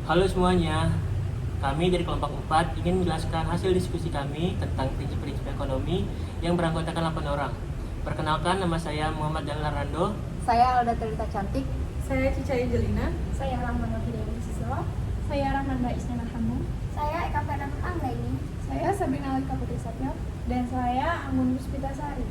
Halo semuanya, kami dari kelompok 4 ingin menjelaskan hasil diskusi kami tentang prinsip-prinsip ekonomi yang beranggotakan 8 orang. Perkenalkan, nama saya Muhammad Jalal Rando. Saya Alda Terita Cantik. Saya Cica Angelina. Saya Rahman Hidayat Siswa. Saya Rahmanda Isnana Hamum. Saya Eka Fernanda Anggaini. Saya Sabrina Alika Putri Satyo. Dan saya Anggun Puspita Sari.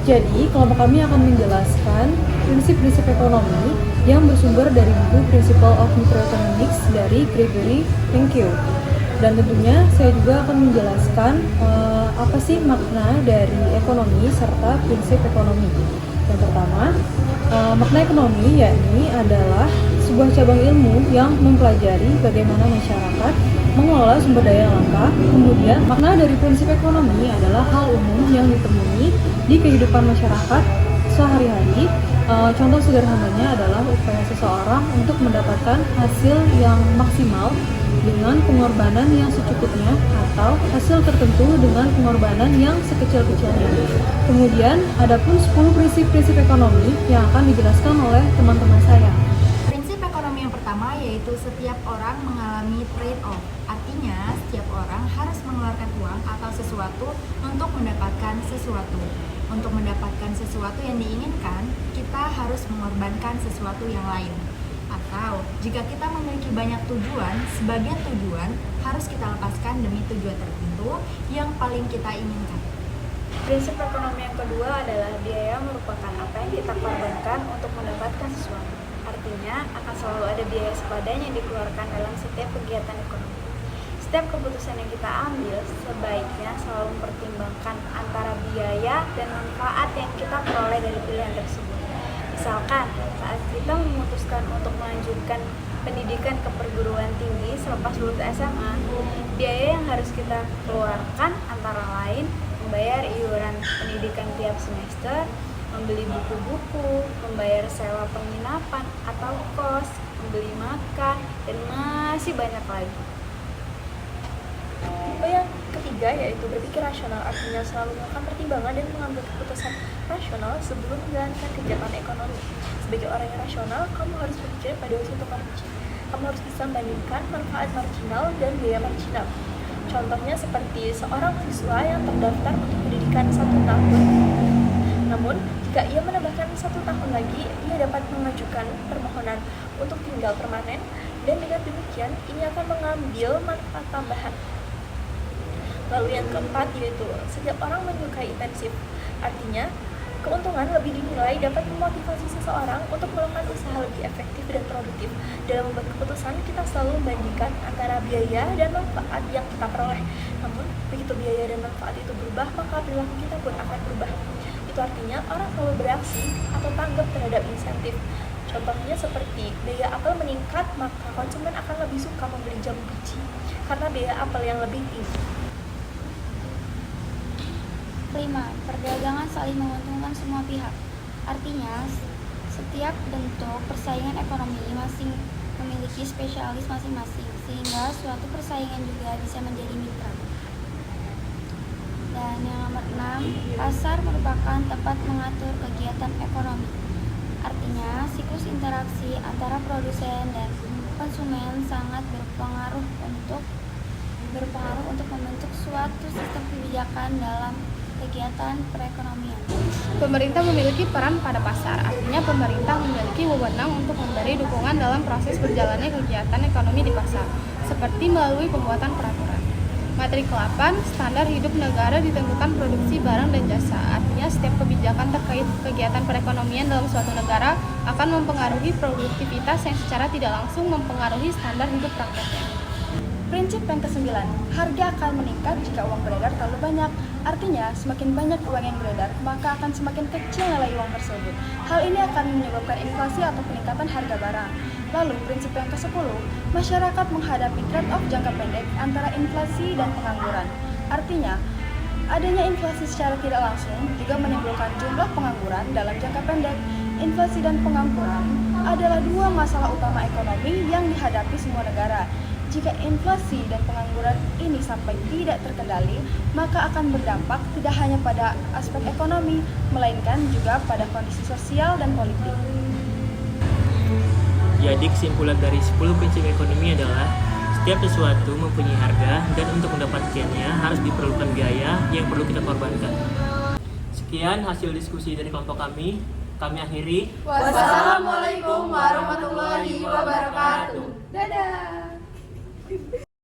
Jadi, kelompok kami akan menjelaskan prinsip-prinsip ekonomi yang bersumber dari buku Principle of Microeconomics dari Gregory Mankiw. Dan tentunya saya juga akan menjelaskan apa sih makna dari ekonomi serta prinsip ekonomi. Yang pertama, makna ekonomi yakni adalah sebuah cabang ilmu yang mempelajari bagaimana masyarakat mengelola sumber daya langka. Kemudian, makna dari prinsip ekonomi adalah hal umum yang ditemui di kehidupan masyarakat sehari-hari. Contoh sederhananya adalah upaya seseorang untuk mendapatkan hasil yang maksimal dengan pengorbanan yang secukupnya atau hasil tertentu dengan pengorbanan yang sekecil-kecilnya. Kemudian, adapun 10 prinsip-prinsip ekonomi yang akan dijelaskan oleh teman-teman saya. Prinsip ekonomi yang pertama yaitu setiap orang mengalami trade-off. Artinya, setiap orang harus mengeluarkan uang atau sesuatu untuk mendapatkan sesuatu. Untuk mendapatkan sesuatu yang diinginkan, kita harus mengorbankan sesuatu yang lain. Atau, jika kita memiliki banyak tujuan, sebagian tujuan harus kita lepaskan demi tujuan tertentu yang paling kita inginkan. Prinsip ekonomi yang kedua adalah biaya merupakan apa yang kita korbankan untuk mendapatkan sesuatu. Artinya, akan selalu ada biaya sepadan yang dikeluarkan dalam setiap kegiatan ekonomi. Setiap keputusan yang kita ambil sebaiknya selalu mempertimbangkan antara biaya dan manfaat yang kita peroleh dari pilihan tersebut. Misalkan, saat kita memutuskan untuk melanjutkan pendidikan ke perguruan tinggi selepas lulus SMA, biaya yang harus kita keluarkan antara lain membayar iuran pendidikan tiap semester, membeli buku-buku, membayar sewa penginapan atau kos, membeli makan, dan masih banyak lagi. Tipe yang ketiga yaitu berpikir rasional, artinya selalu melakukan pertimbangan dan mengambil keputusan rasional sebelum menjalankan kegiatan ekonomi. Sebagai orang yang rasional, kamu harus berpikir pada suatu margin. Kamu harus bisa membandingkan manfaat marginal dan biaya marginal. Contohnya seperti seorang siswa yang terdaftar untuk pendidikan 1 tahun. Namun, jika ia menambahkan 1 tahun lagi, ia dapat mengajukan permohonan untuk tinggal permanen, dan dengan demikian, ini akan mengambil manfaat tambahan. Lalu yang keempat yaitu setiap orang menyukai intensif. Artinya, keuntungan lebih dinilai dapat memotivasi seseorang untuk melakukan usaha lebih efektif dan produktif. Dalam membuat keputusan, kita selalu membandingkan antara biaya dan manfaat yang kita peroleh. Namun, begitu biaya dan manfaat itu berubah, maka perilaku kita pun akan berubah. Itu artinya orang selalu bereaksi atau tanggap terhadap insentif. Contohnya seperti biaya apel meningkat, maka konsumen akan lebih suka membeli jamu biji karena biaya apel yang lebih tinggi. 5. Perdagangan saling menguntungkan semua pihak. Artinya, setiap bentuk persaingan ekonomi masing memiliki spesialis masing-masing, sehingga suatu persaingan juga bisa menjadi mitra. Dan yang nomor 6, pasar merupakan tempat mengatur kegiatan ekonomi. Artinya, siklus interaksi antara produsen dan konsumen sangat berpengaruh untuk berpengaruh untuk membentuk suatu sistem kebijakan dalam kegiatan perekonomian. Pemerintah memiliki peran pada pasar, artinya pemerintah memiliki wewenang untuk memberi dukungan dalam proses berjalannya kegiatan ekonomi di pasar, seperti melalui pembuatan peraturan. Materi ke-8, standar hidup negara ditentukan produksi barang dan jasa, artinya setiap kebijakan terkait kegiatan perekonomian dalam suatu negara akan mempengaruhi produktivitas yang secara tidak langsung mempengaruhi standar hidup rakyatnya. Prinsip yang ke-9, harga akan meningkat jika uang beredar terlalu banyak. Artinya, semakin banyak uang yang beredar, maka akan semakin kecil nilai uang tersebut. Hal ini akan menyebabkan inflasi atau peningkatan harga barang. Lalu, prinsip yang ke-10, masyarakat menghadapi trade-off jangka pendek antara inflasi dan pengangguran. Artinya, adanya inflasi secara tidak langsung juga menimbulkan jumlah pengangguran dalam jangka pendek. Inflasi dan pengangguran adalah dua masalah utama ekonomi yang dihadapi semua negara. Jika inflasi dan pengangguran ini sampai tidak terkendali, maka akan berdampak tidak hanya pada aspek ekonomi, melainkan juga pada kondisi sosial dan politik. Jadi kesimpulan dari 10 prinsip ekonomi adalah setiap sesuatu mempunyai harga dan untuk mendapatkannya harus diperlukan biaya yang perlu kita korbankan. Sekian hasil diskusi dari kelompok kami akhiri. Wassalamualaikum warahmatullahi wabarakatuh. Dadah!